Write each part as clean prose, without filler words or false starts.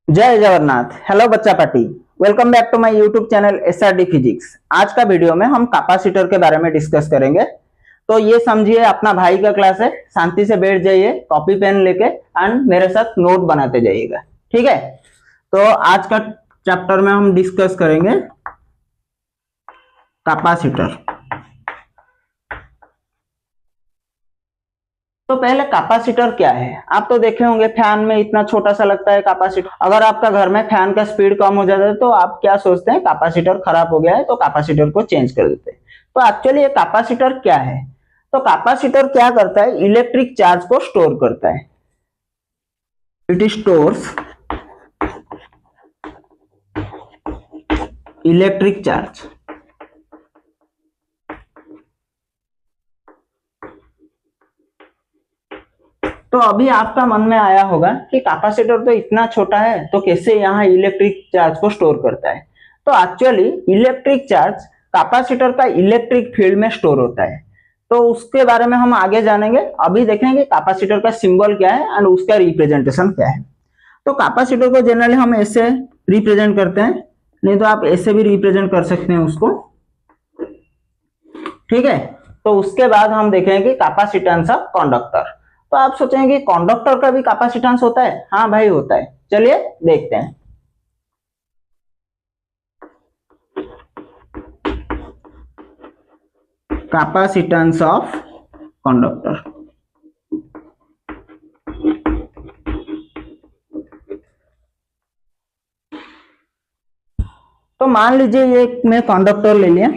जय जगन्नाथ। हेलो बच्चा party, welcome back to my YouTube channel SRD physics. आज का वीडियो में हम कैपेसिटर के बारे में डिस्कस करेंगे। तो ये समझिए अपना भाई का क्लास है, शांति से बैठ जाइए, कॉपी पेन लेके एंड मेरे साथ नोट बनाते जाइएगा, ठीक है। तो आज का चैप्टर में हम डिस्कस करेंगे कैपेसिटर। तो पहले कैपेसिटर क्या है, आप तो देखे होंगे फैन में इतना छोटा सा लगता है कैपेसिटर। अगर आपका घर में फैन का स्पीड कम हो जाता है तो आप क्या सोचते हैं, कैपेसिटर खराब हो गया है तो कैपेसिटर को चेंज कर देते हैं। तो एक्चुअली ये कैपेसिटर क्या है, तो कैपेसिटर क्या करता है, इलेक्ट्रिक चार्ज को स्टोर करता है। It stores electric charge. तो अभी आपका मन में आया होगा कि कैपेसिटर तो इतना छोटा है तो कैसे यहाँ इलेक्ट्रिक चार्ज को स्टोर करता है। तो एक्चुअली इलेक्ट्रिक चार्ज कैपेसिटर का इलेक्ट्रिक फील्ड में स्टोर होता है। तो उसके बारे में हम आगे जानेंगे। अभी देखेंगे कैपेसिटर का सिंबल क्या है एंड उसका रिप्रेजेंटेशन क्या है। तो कैपेसिटर को जनरली हम ऐसे रिप्रेजेंट करते हैं, नहीं तो आप ऐसे भी रिप्रेजेंट कर सकते हैं उसको, ठीक है। तो उसके बाद हम देखेंगे कैपेसिटेंस ऑफ कंडक्टर। तो आप सोचेंगे कंडक्टर का भी कैपेसिटेंस होता है, हाँ भाई होता है, चलिए देखते हैं। Capacitance of conductor. तो मान लीजिए ये मैं कंडक्टर ले लिया,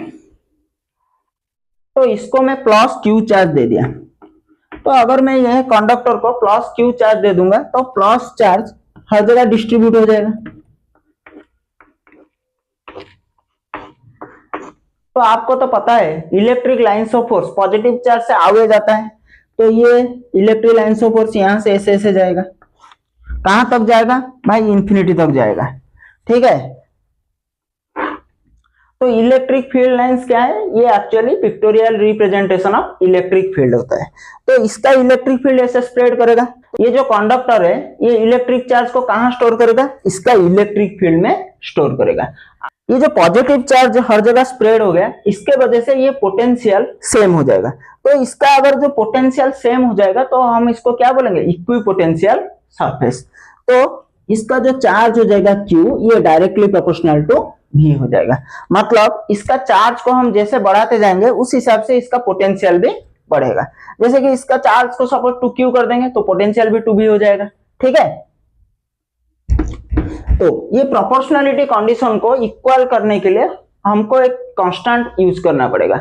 तो इसको मैं प्लस क्यू चार्ज दे दिया। तो अगर मैं यह कंडक्टर को प्लस क्यू चार्ज दे दूंगा तो प्लस चार्ज हर जगह डिस्ट्रीब्यूट हो जाएगा। तो आपको तो पता है electric lines of force positive charge से आगे जाता है, तो ये इलेक्ट्रिक लाइन्स ऑफ फोर्स यहां से ऐसे ऐसे जाएगा। कहां तक जाएगा भाई, इंफिनिटी तक जाएगा, ठीक है। तो इलेक्ट्रिक फील्ड लाइंस क्या है, ये actually pictorial representation of electric field होता है। तो इसका इलेक्ट्रिक फील्ड ऐसे स्प्रेड करेगा। ये जो कंडक्टर है ये इलेक्ट्रिक चार्ज को कहां स्टोर करेगा, इसका इलेक्ट्रिक फील्ड में स्टोर करेगा। ये जो पॉजिटिव चार्ज हर जगह स्प्रेड हो गया, इसके वजह से ये पोटेंशियल सेम हो जाएगा। तो इसका अगर जो पोटेंशियल सेम हो जाएगा तो हम इसको क्या बोलेंगे, इक्विपोटेंशियल सरफेस। तो इसका जो चार्ज हो जाएगा Q, ये डायरेक्टली प्रोपोर्शनल टू V हो जाएगा। मतलब इसका चार्ज को हम जैसे बढ़ाते जाएंगे उस हिसाब से इसका पोटेंशियल भी बढ़ेगा। जैसे कि इसका चार्ज को सपोज 2Q कर देंगे तो पोटेंशियल भी 2V हो जाएगा, ठीक है। तो ये प्रोपोर्शनलिटी कंडीशन को इक्वल करने के लिए हमको एक कांस्टेंट यूज करना पड़ेगा,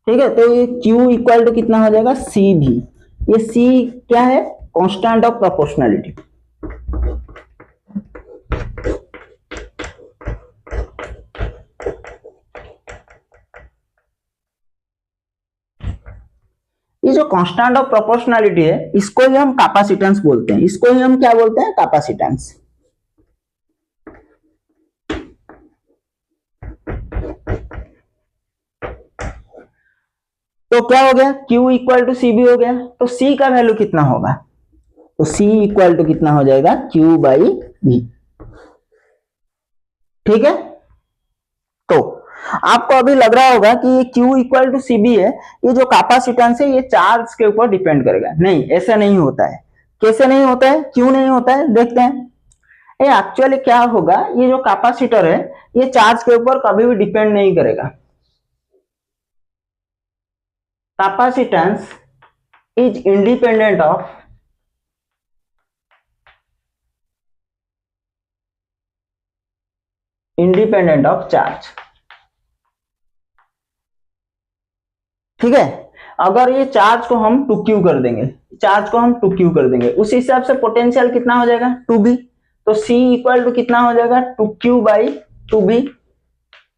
ठीक है। तो ये Q इक्वल टू कितना हो जाएगा, CV। ये C क्या है, कांस्टेंट ऑफ प्रोपोर्शनलिटी। ये जो कांस्टेंट ऑफ प्रोपोर्शनलिटी है इसको ही हम कैपेसिटेंस बोलते हैं। इसको ही हम क्या बोलते हैं, कैपेसिटेंस। तो क्या हो गया, Q इक्वल टू सी हो गया। तो C का वैल्यू कितना होगा, तो C इक्वल टू कितना हो जाएगा, Q बाई V, ठीक है। तो आपको अभी लग रहा होगा कि ये Q इक्वल टू CB है, ये जो कैपेसिटेंस है ये चार्ज के ऊपर डिपेंड करेगा। नहीं, ऐसा नहीं होता है। कैसे नहीं होता है, क्यों नहीं होता है, देखते हैं। ये एक्चुअली क्या होगा, ये जो कैपेसिटर है ये चार्ज के ऊपर कभी भी डिपेंड नहीं करेगा। Capacitance is independent of charge, ठीक है। अगर ये चार्ज को हम 2Q कर देंगे, चार्ज को हम 2Q कर देंगे, उस हिसाब से पोटेंशियल कितना हो जाएगा, 2B। तो C इक्वल टू कितना हो जाएगा, 2Q बाई 2B,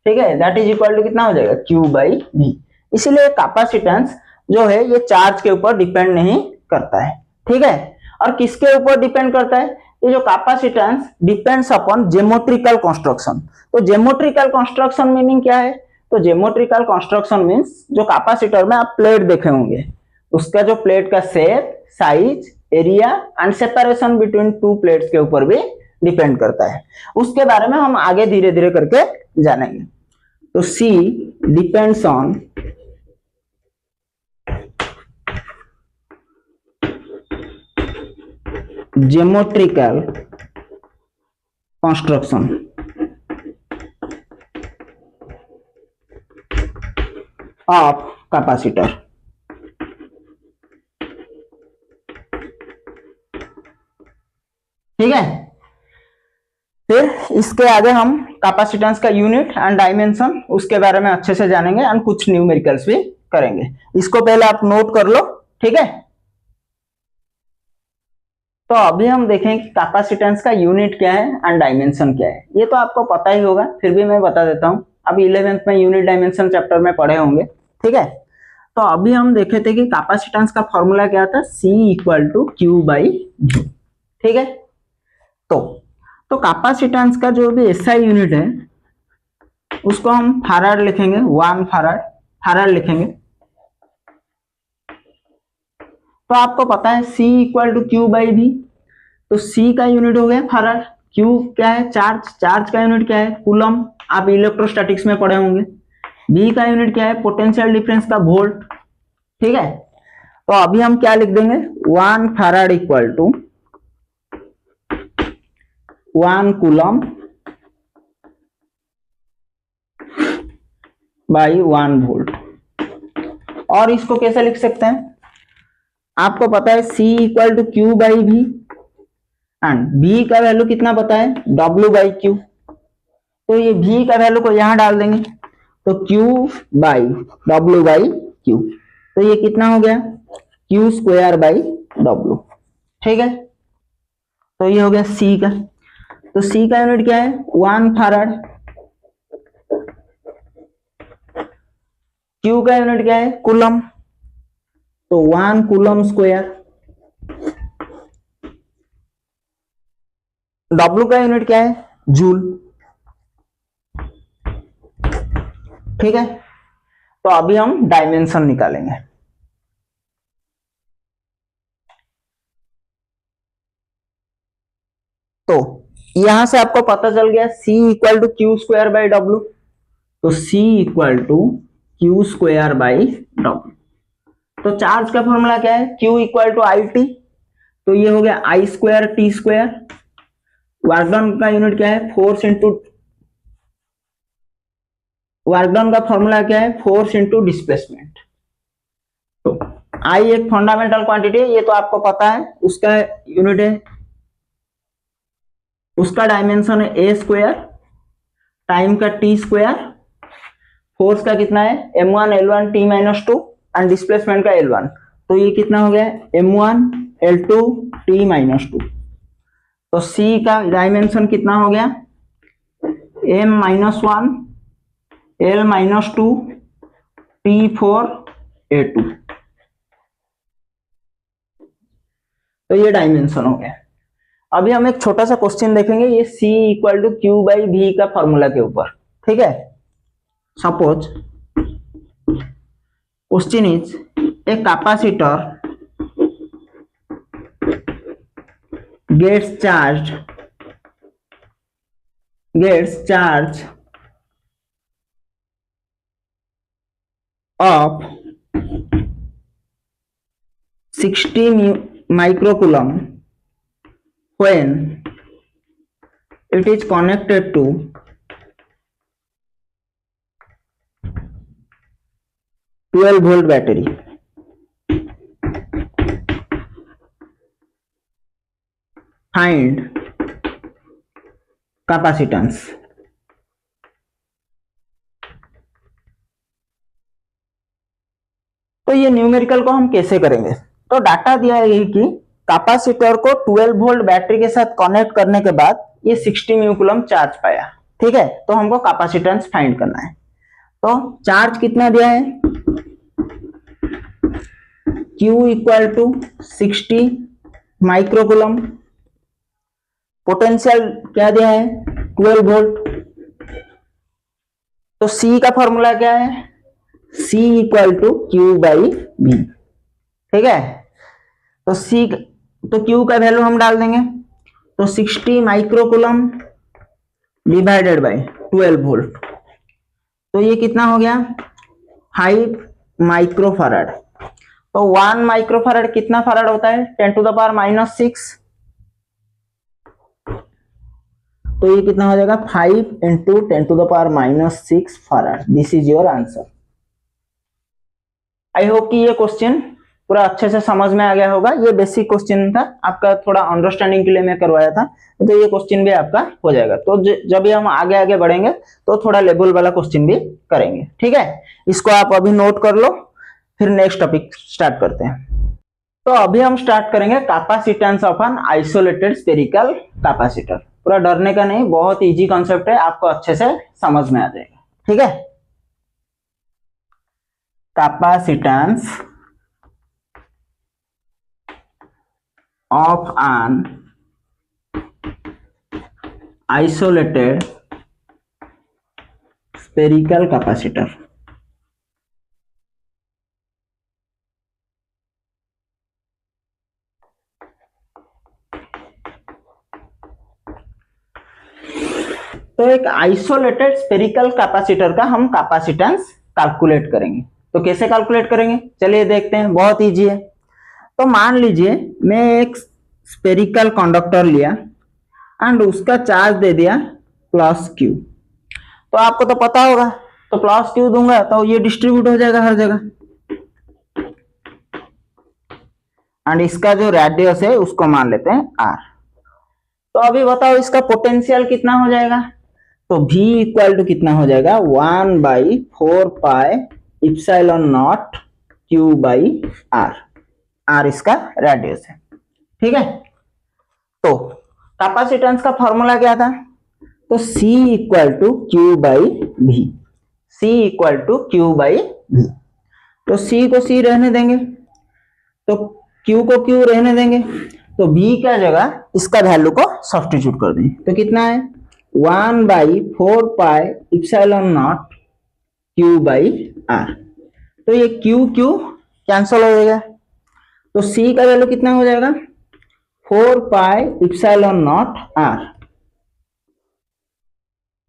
ठीक है। दैट इज इक्वल टू कितना हो जाएगा, Q बाई V। इसीलिए कैपेसिटेंस जो है ये चार्ज के ऊपर डिपेंड नहीं करता है, ठीक है। और किसके ऊपर डिपेंड करता है, ये जो capacitance depends upon geometrical construction. तो ज्योमेट्रिकल कंस्ट्रक्शन मीनिंग क्या है, तो ज्योमेट्रिकल कंस्ट्रक्शन मींस जो कैपेसिटर में आप प्लेट देखे होंगे, उसका जो प्लेट का shape, size, area and separation between two plates के ऊपर भी डिपेंड करता है, उसके बारे में हम आगे धीरे धीरे करके जानेंगे। तो C depends on geometrical construction of capacitor. ठीक है, फिर इसके आगे हम कैपेसिटेंस का यूनिट एंड डायमेंशन उसके बारे में अच्छे से जानेंगे एंड कुछ न्यूमेरिकल्स भी करेंगे। इसको पहले आप नोट कर लो, ठीक है। तो अभी हम देखें कि कैपेसिटेंस का यूनिट क्या है एंड डायमेंशन क्या है। ये तो आपको पता ही होगा, फिर भी मैं बता देता हूँ। अभी 11th में यूनिट डायमेंशन चैप्टर में पढ़े होंगे, ठीक है। तो अभी हम देखे थे कि कैपेसिटेंस का फॉर्मूला क्या था, C equal to Q by V, ठीक है। तो कैपेसिटेंस का जो भी SI यूनिट है उसको हम फैराड लिखेंगे, 1 फैराड लिखेंगे। तो आपको पता है C equal to Q by V, तो C का यूनिट हो गया फैराड, Q क्या है, चार्ज का यूनिट क्या है, कूलम, आप इलेक्ट्रोस्टैटिक्स में पढ़े होंगे। V का यूनिट क्या है, पोटेंशियल डिफरेंस का वोल्ट, ठीक है। तो अभी हम क्या लिख देंगे, 1 farad equal to 1 coulomb by 1 volt. और इसको कैसे लिख सकते हैं, आपको पता है C equal to Q by V and V का वैल्यू कितना पता है, W बाई क्यू। तो ये V का वैल्यू को यहां डाल देंगे, तो Q by W by Q, तो ये कितना हो गया, Q स्क्वायर बाई W, ठीक है। तो ये हो गया C का, तो C का यूनिट क्या है, 1 फैराड। Q का यूनिट क्या है, कूलम, तो 1 कूलम स्क्वायर। W का यूनिट क्या है, जूल, ठीक है। तो अभी हम डायमेंशन निकालेंगे। तो यहां से आपको पता चल गया C equal to Q square by W, तो C equal to Q square by W. तो चार्ज का फॉर्मूला क्या है, Q equal to I T, तो ये हो गया I square T square. Work done का यूनिट क्या है, फोर्स इंटू, वर्क डन का फॉर्मूला क्या है, फोर्स इंटू डिस्प्लेसमेंट। तो I एक फंडामेंटल क्वांटिटी है, ये तो आपको पता है, उसका यूनिट है, उसका डायमेंशन है a स्क्वायर, टाइम का t स्क्वायर, फोर्स का कितना है m1 l1 t minus 2 and displacement का l1, तो ये कितना हो गया m1 l2 t माइनस 2। तो C का डायमेंशन कितना हो गया, m minus 1 l minus 2 t4 a2, तो ये डायमेंशन हो गया। अभी हम एक छोटा सा क्वेश्चन देखेंगे, ये C equal to Q by V का फॉर्मूला के ऊपर, ठीक है। Suppose question is a capacitor gets charge of 60 microcoulomb when it is connected to 12-volt battery. Find capacitance. तो ये न्यूमेरिकल को हम कैसे करेंगे, तो डाटा दिया है कि कैपेसिटर को 12 वोल्ट बैटरी के साथ कनेक्ट करने के बाद ये 60 म्यूकुलम चार्ज पाया, ठीक है। तो हमको कैपेसिटेंस फाइंड करना है। तो चार्ज कितना दिया है, Q equal to 60 microcoulomb, potential क्या दिया है 12 वोल्ट। तो C का फॉर्मूला क्या है, C equal to Q by V, ठीक है। तो Q का वैल्यू हम डाल देंगे, तो 60 माइक्रोकूलम डिवाइडेड बाय 12 वोल्ट, तो ये कितना हो गया 5 माइक्रोफैराड। तो 1 माइक्रोफैराड कितना फैराड होता है 10 टू द पावर -6, तो ये कितना हो जाएगा 5 into 10 to the power -6 farad. This is your answer. I hope कि ये क्वेश्चन पूरा अच्छे से समझ में आ गया होगा। ये बेसिक क्वेश्चन था आपका, थोड़ा अंडरस्टैंडिंग के लिए मैं करवाया था, तो ये क्वेश्चन भी आपका हो जाएगा। तो जब भी हम आगे आगे बढ़ेंगे तो थोड़ा लेवल वाला क्वेश्चन भी करेंगे, ठीक है। इसको आप अभी नोट कर लो, फिर नेक्स्ट टॉपिक स्टार्ट करते हैं। तो अभी हम स्टार्ट करेंगे capacitance of an isolated spherical capacitor. पूरा डरने का नहीं, बहुत इजी कॉन्सेप्ट है, आपको अच्छे से समझ में आ जाएगा, ठीक है। Capacitance of an isolated spherical capacitor। तो एक आइसोलेटेड स्फेरिकल कैपेसिटर का हम कैपेसिटेंस कैलकुलेट करेंगे। तो कैसे कैलकुलेट करेंगे चलिए देखते हैं, बहुत इजी है। तो मान लीजिए मैं एक स्फेरिकल कंडक्टर लिया एंड उसका चार्ज दे दिया +Q। तो आपको तो पता होगा, तो +Q दूंगा तो ये डिस्ट्रीब्यूट हो जाएगा हर जगह, एंड इसका जो रेडियस है उसको मान लेते हैं R। तो अभी बताओ इसका पोटेंशियल कितना हो जाएगा, तो V इक्वल टू कितना हो जाएगा 1/4πε0 Q/R। R इसका रेडियस है, ठीक है। तो कैपेसिटेंस का फॉर्मूला क्या था, तो C equal to Q/V, C equal to Q/V। तो C को C रहने देंगे, तो Q को Q रहने देंगे, तो V का जगह इसका वैल्यू को सब्स्टिट्यूट कर देंगे। तो कितना है 1/4πε0 Q/R। तो ये Q कैंसल हो जाएगा, तो C का वैल्यू कितना हो जाएगा 4πε0R।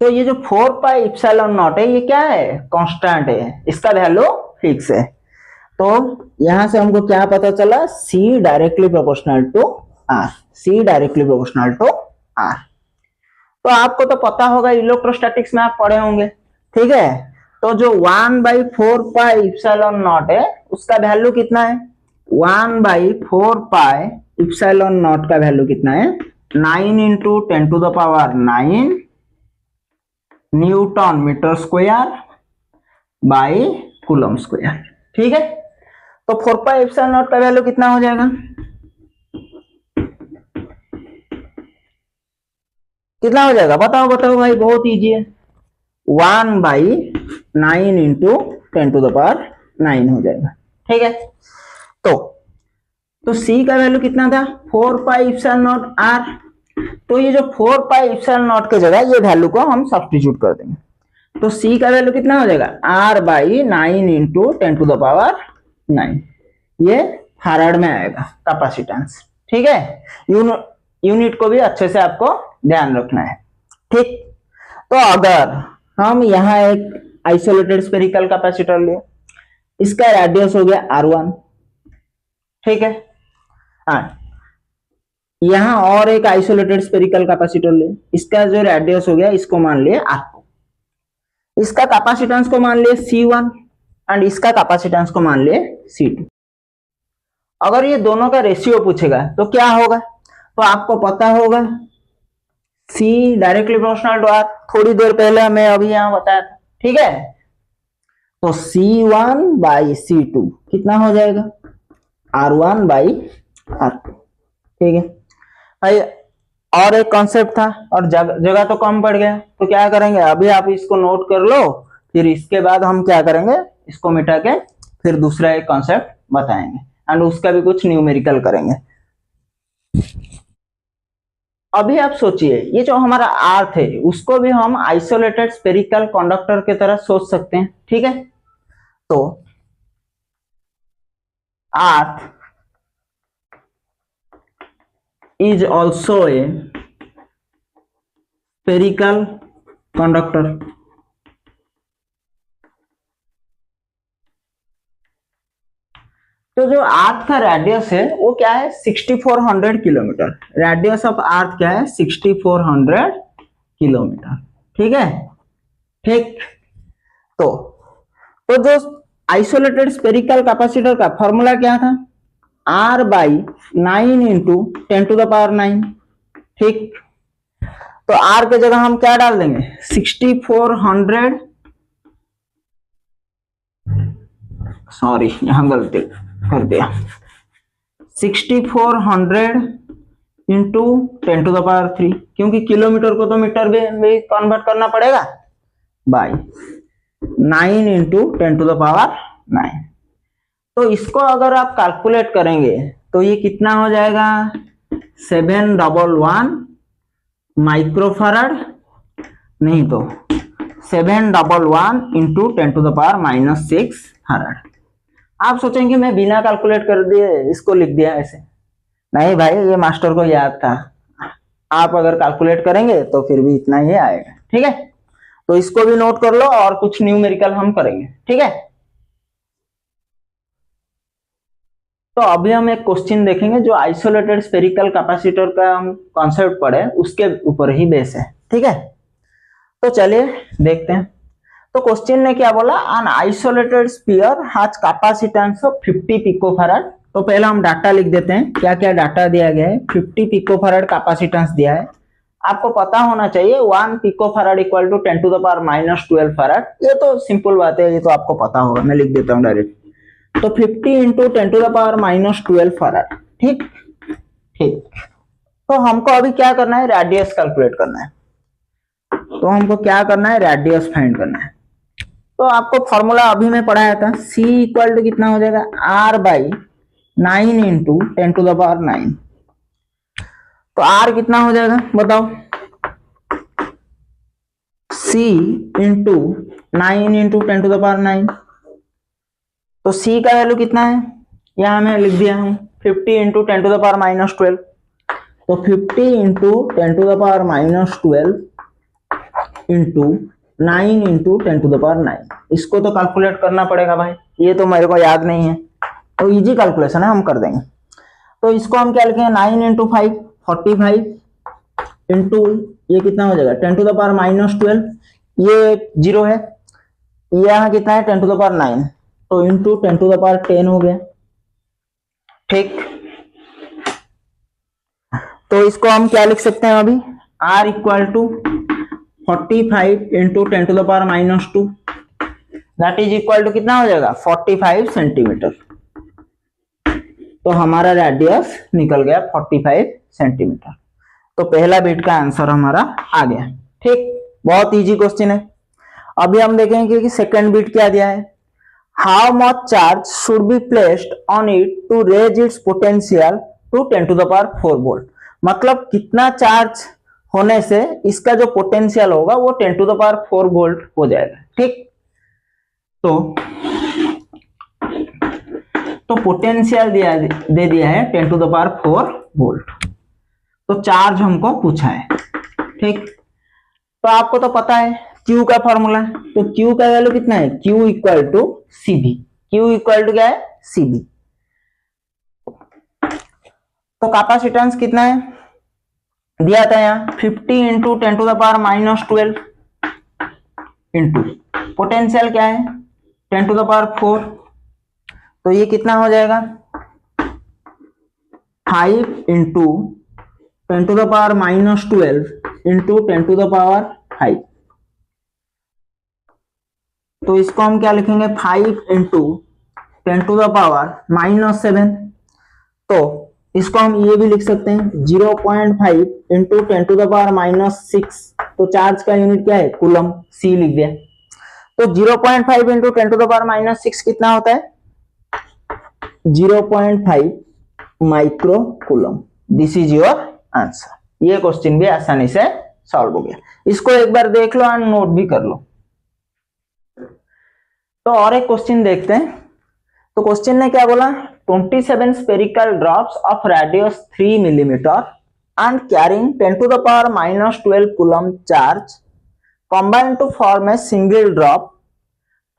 तो ये जो 4πε0 है ये क्या है कांस्टेंट है, इसका वैल्यू फिक्स है। तो यहां से हमको क्या पता चला, C directly proportional to R, C directly proportional to R। तो आपको तो पता होगा, इलेक्ट्रोस्टैटिक्स में आप पढ़े होंगे, ठीक है। तो जो 1/4πε0 है उसका वैल्यू कितना है, 1/4πε0 का वैल्यू कितना है 9 into 10 to the power 9 newton metre square by coulomb square, ठीक है। तो 4πε0 का वैल्यू कितना हो जाएगा, कितना हो जाएगा बताओ बताओ भाई, बहुत इजी है, 1/9 इंटू 10 टू द पावर 9 हो जाएगा, ठीक है। तो C का वैल्यू कितना था 4πε0R। तो ये जो 4πε0 के जगह ये वैल्यू को हम सब्स्टिट्यूट कर देंगे, तो C का वैल्यू कितना हो जाएगा R/9 into 10 to the power 9, ये फैराड में आएगा कैपेसिटेंस, ठीक है। यूनिट को भी अच्छे से आपको ध्यान रखना है, ठीक। तो अगर हम यहाँ एक आइसोलेटेड स्फेरिकल कैपेसिटर लिए, इसका रेडियस हो गया R1, ठीक है। यहां और एक आइसोलेटेड स्फेरिकल कैपेसिटर ले, इसका जो रेडियस हो गया इसको मान लिए R2, इसका कैपेसिटेंस को मान लिए C1 एंड इसका कैपेसिटेंस को मान लिए C2। अगर ये दोनों का रेशियो पूछेगा तो क्या होगा, तो आपको पता होगा C directly proportional to R, थोड़ी देर पहले मैं अभी यहां बताया था, ठीक है। तो C1/C2 कितना हो जाएगा R1/R2, ठीक है भाई। और एक कॉन्सेप्ट था और जगह तो कम पड़ गया, तो क्या करेंगे अभी आप इसको नोट कर लो, फिर इसके बाद हम क्या करेंगे इसको मिटा के फिर दूसरा एक कॉन्सेप्ट बताएंगे एंड उसका भी कुछ न्यूमेरिकल करेंगे। अभी आप सोचिए ये जो हमारा अर्थ है उसको भी हम आइसोलेटेड स्फेरिकल कंडक्टर की तरह सोच सकते हैं, ठीक है। तो अर्थ is also a spherical conductor. तो जो अर्थ का रेडियस है वो क्या है 6400 किलोमीटर। रेडियस ऑफ अर्थ क्या है 6400 किलोमीटर। ठीक है, ठीक। तो जो आइसोलेटेड स्पेरिकल कैपेसिटर का फॉर्मूला क्या था, R बाई 9 इंटू 10⁹9। ठीक, तो R के जगह हम क्या डाल देंगे 6400, सॉरी यहां गलती कर दिया, 6400 इंटू 10⁻3, क्योंकि किलोमीटर को तो मीटर में कन्वर्ट करना पड़ेगा, बाई 9 इंटू 10⁻9। तो इसको अगर आप कैलकुलेट करेंगे तो ये कितना हो जाएगा 711 माइक्रोफैराड, नहीं तो 711 इंटू 10⁻⁻6 फैराड। आप सोचेंगे मैं बिना कैलकुलेट कर दिए इसको लिख दिया ऐसे, नहीं भाई ये मास्टर को याद था। आप अगर कैलकुलेट करेंगे तो फिर भी इतना ही आएगा। ठीक है, तो इसको भी नोट कर लो और कुछ न्यूमेरिकल हम करेंगे। ठीक है, तो अभी हम एक क्वेश्चन देखेंगे जो आइसोलेटेड स्फेरिकल कैपेसिटर का हम कॉन्सेप्ट पढ़े उसके ऊपर ही बेस है। ठीक है, तो चलिए देखते हैं। तो क्वेश्चन ने क्या बोला, an isolated sphere has capacitance of 50 picofarad. तो पहले हम डाटा लिख देते हैं, क्या क्या डाटा दिया गया है। 50 पिकोफैराड कैपेसिटेंस दिया है, आपको पता होना चाहिए 1 पिकोफैराड इक्वल टू 10⁻⁻12 फैराड। ये तो सिंपल बात है, ये तो आपको पता होगा, मैं लिख देता हूँ डायरेक्ट। तो 50 इंटू 10⁻⁻12 फैराड। ठीक ठीक, तो हमको अभी क्या करना है, रेडियस कैलकुलेट करना है। तो हमको क्या करना है, रेडियस फाइंड करना है। तो आपको फॉर्मूला अभी मैं पढ़ाया था, C इक्वल टू कितना हो जाएगा R बाई 9 इंटू 10⁻9। तो R कितना हो जाएगा बताओ, C इंटू 9 इंटू 10⁻9। तो C का वैल्यू कितना है, यहां मैं लिख दिया हूं 50 इंटू 10⁻⁻12। तो 50 इंटू 10⁻⁻12 इंटू 9 इंटू 10⁻9। इसको तो कैलकुलेट करना पड़ेगा भाई, ये तो मेरे को याद नहीं है, तो इजी कैलकुलेशन है, हम कर देंगे। तो इसको हम क्या लिखेंगे 9 इंटू 5 45 इंटू ये कितना हो जाएगा 10⁻⁻12, ये 0 है, यहाँ कितना है 10⁻9, तो इंटू 10⁻10 हो गया। ठीक, तो इसको हम क्या लिख सकते हैं अभी, R equal to 45 into 10⁻⁻2, that is equal to कितना हो जाएगा 45 सेंटीमीटर। तो हमारा रेडियस निकल गया 45 सेंटीमीटर। तो पहला बिट का आंसर हमारा आ गया। ठीक, बहुत इजी क्वेश्चन है। अभी हम देखेंगे कि सेकंड बिट क्या दिया है, how much charge should be placed on it to raise its potential to 10⁴ volt. मतलब कितना चार्ज होने से इसका जो पोटेंशियल होगा वो 10⁴ वोल्ट हो जाएगा। ठीक, तो पोटेंशियल दे दिया है 10⁴ वोल्ट, तो चार्ज हमको पूछा है। ठीक, तो आपको तो पता है Q का फॉर्मूला, तो Q का वैल्यू कितना है, Q equal to CB। Q equal to क्या है CB। तो कैपेसिटेंस कितना है दिया था यहाँ 50 इंटू 10⁻⁻12 इंटू पोटेंशियल क्या है 10⁴, तो ये कितना हो जाएगा 5 इंटू 10⁻⁻12 इंटू 10⁻5। तो इसको हम क्या लिखेंगे 5 इंटू 10⁻⁻7। तो इसको हम ये भी लिख सकते हैं 0.5 इंटू 10⁻⁻6। तो चार्ज का यूनिट क्या है कूलम, C लिख दिया। तो 0.5 इंटू 10⁻⁻6 कितना होता है 0.5 micro coulomb. This is your answer. ये क्वेश्चन भी आसानी से सॉल्व हो गया, इसको एक बार देख लो एंड नोट भी कर लो। तो और एक क्वेश्चन देखते हैं। तो क्वेश्चन ने क्या बोला 27 spherical drops of radius 3 millimeter and carrying 10 to the power minus 12 coulomb charge combine to form a single drop.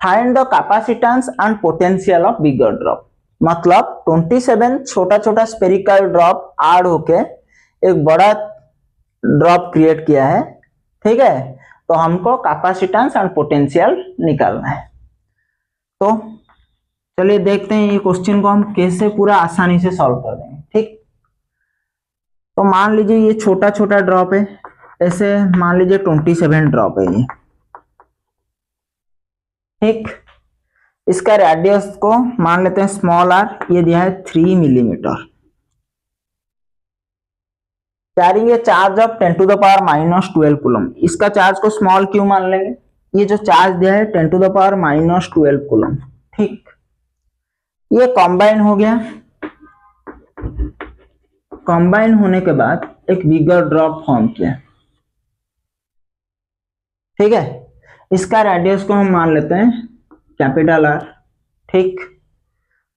Find the capacitance and potential of bigger drop. मतलब 27 छोटा छोटा स्पेरिकल ड्रॉप ऐड होके एक बड़ा drop create किया है, ठीक है। तो हमको कैपेसिटेंस एंड पोटेंशियल निकालना है। तो चलिए देखते हैं ये क्वेश्चन को हम कैसे पूरा आसानी से सॉल्व कर देंगे, ठीक। तो मान लीजिए ये छोटा छोटा ड्रॉप है, ऐसे मान लीजिए 27 ड्रॉप है ये, ठीक। इसका रेडियस को मान लेते हैं स्मॉल आर, ये दिया है 3 millimetre. Carrying a charge of 10 to the power minus 12 coulomb, इसका चार्ज को स्मॉल क्यू मान लेंगे। ये जो चार्ज दिया है 10 to the power minus 12 coulomb, ठीक। ये कंबाइन हो गया, कंबाइन होने के बाद एक बिगर ड्रॉप फॉर्म किया, ठीक है। इसका रेडियस को हम मान लेते हैं कैपिटल आर, ठीक।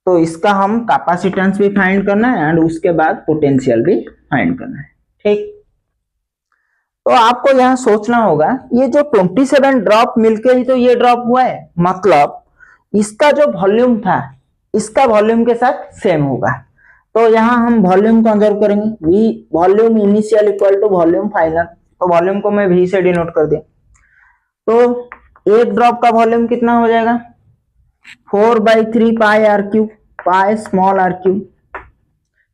तो इसका हम कैपेसिटेंस भी फाइंड करना है एंड उसके बाद पोटेंशियल भी फाइंड करना है, ठीक। तो आपको यहाँ सोचना होगा ये जो 27 ड्रॉप मिलके ही तो ये ड्रॉप हुआ है, मतलब इसका जो वॉल्यूम था इसका वॉल्यूम के साथ सेम होगा। तो यहाँ हम वॉल्यूम कंजर्व करेंगे, V volume initial equal to volume final. तो वॉल्यूम को मैं वी से डिनोट कर दिया। तो एक ड्रॉप का वॉल्यूम कितना हो जाएगा 4/3 pi R cube, pi small are cube.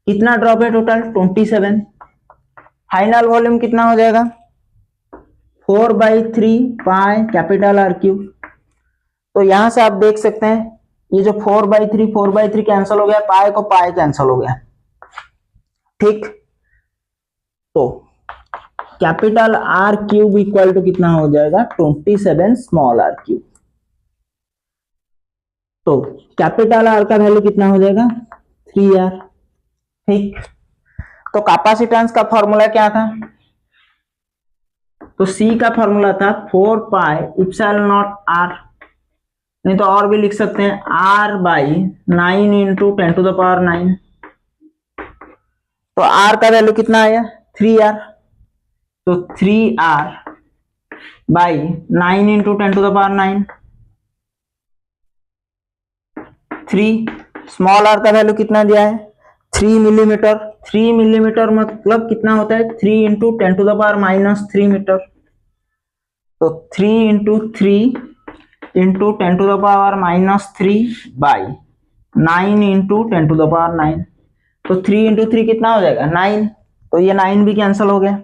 कितना ड्रॉप है टोटल 27। फाइनल वॉल्यूम कितना हो जाएगा 4/3 पाई कैपिटल आर क्यूब। तो यहां से आप देख सकते हैं ये जो 4/3 कैंसिल हो गया, पाई को पाई कैंसिल हो गया, ठीक। तो capital R cube equal to कितना हो जाएगा 27 स्मॉल आर क्यूब। तो कैपिटल आर का वैल्यू कितना हो जाएगा 3R, ठीक। तो कैपेसिटेंस का फॉर्मूला क्या था, तो C का फॉर्मूला था 4 पाई इप्सिलॉन नॉट R, नहीं तो और भी लिख सकते हैं R/9 into 10 to the power 9। तो R का वैल्यू कितना आया 3R। तो 3R/9 into 10 to the power 9, 3। Small r का वैल्यू कितना दिया है 3 मिलीमीटर। 3 मिलीमीटर मतलब कितना होता है 3 into 10 to the power minus 3 metre. तो 3 into 3 into 10 to the power minus 3 by 9 into 10 to the power 9। तो 3 इंटू 3 कितना हो जाएगा 9। तो ये 9 भी कैंसिल हो गया।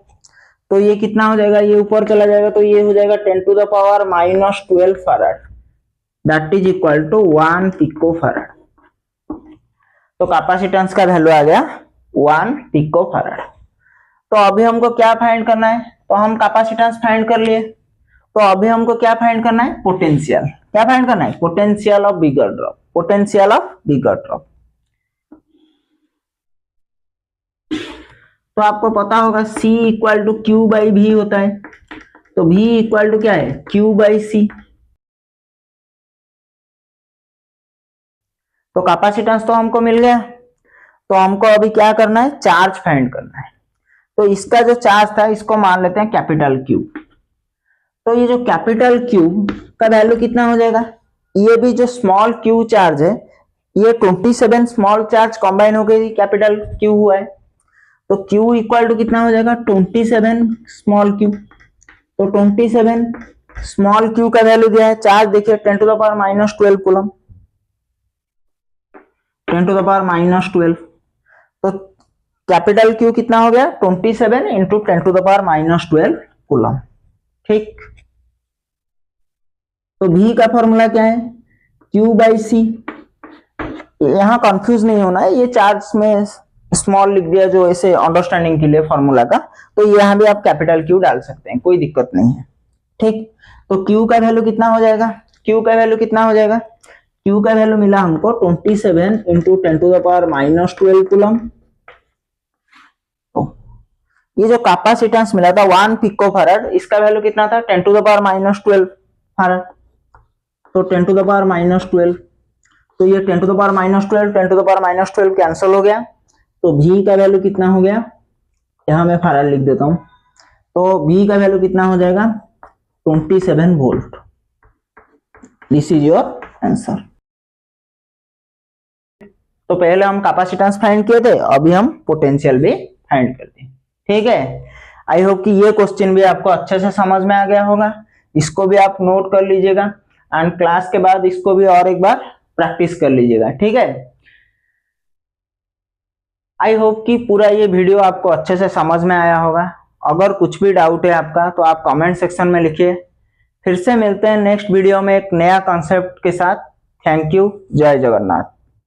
तो ये कितना हो जाएगा, ये ऊपर चला जाएगा, तो ये हो जाएगा 10 to the power minus 12 farad, that is equal to 1 pico farad. तो कैपेसिटेंस का वैल्यू आ गया 1 पिको फैराड। तो अभी हमको क्या फाइंड करना है, तो हम कैपेसिटेंस फाइंड कर लिए। तो अभी हमको क्या फाइंड करना है पोटेंशियल। क्या फाइंड करना है potential of bigger drop, potential of bigger drop. तो आपको पता होगा C equal to Q by V होता है। तो V इक्वल टू क्या है क्यू बाई सी। तो कैपेसिटेंस तो हमको मिल गया। तो हमको अभी क्या करना है चार्ज फाइंड करना है। तो इसका जो चार्ज था इसको मान लेते हैं कैपिटल क्यू। तो ये जो कैपिटल क्यू का वैल्यू कितना हो जाएगा, ये भी जो स्मॉल क्यू चार्ज है ये 27 स्मॉल चार्ज कंबाइन हो गई कैपिटल क्यू हुआ है। तो Q इक्वल टू कितना हो जाएगा 27 स्मॉल क्यू। तो 27 स्मॉल क्यू का वैल्यू दिया है, चार्ज देखिए 10 to the power minus 12 coulomb, 10 to the power minus 12। तो कैपिटल क्यू कितना हो गया 27 into 10 to the power minus 12 coulomb, ठीक। तो V का फॉर्मूला क्या है Q बाई सी। यहाँ कंफ्यूज नहीं होना है, ये चार्ज में स्मॉल लिख दिया जो ऐसे अंडरस्टैंडिंग के लिए फॉर्मूला का। तो यहाँ भी आप कैपिटल क्यू डाल सकते हैं, कोई दिक्कत नहीं है, ठीक। तो Q का वैल्यू कितना हो जाएगा, Q का वैल्यू कितना हो जाएगा, Q का वैल्यू मिला हमको 27 into 10 to the power minus 12 coulomb. ये जो कैपेसिटेंस मिला था 1 पिको फैराड, इसका वैल्यू कितना था 10 to the power minus 12 farad. तो 10 टू द पावर माइनस 12, तो ये 10 to the power minus 12 10 to the power minus 12 cancel हो गया। तो V का वैल्यू कितना हो गया यहाँ मैं फराड लिख देता हूँ। तो V का वैल्यू कितना हो जाएगा 27 volt. This is your answer. तो पहले हम कैपेसिटेंस फाइंड किए थे, अभी हम पोटेंशियल भी फाइंड करते हैं। ठीक है, आई होप कि ये क्वेश्चन भी आपको अच्छे से समझ में आ गया होगा। इसको भी आप नोट कर लीजिएगा एंड क्लास के बाद इसको भी और एक बार प्रैक्टिस कर लीजिएगा। ठीक है, आई होप कि पूरा ये वीडियो आपको अच्छे से समझ में आया होगा। अगर कुछ भी डाउट है आपका तो आप कमेंट सेक्शन में लिखिए। फिर से मिलते हैं नेक्स्ट वीडियो में एक नया कॉन्सेप्ट के साथ। Thank you. जय जगन्नाथ।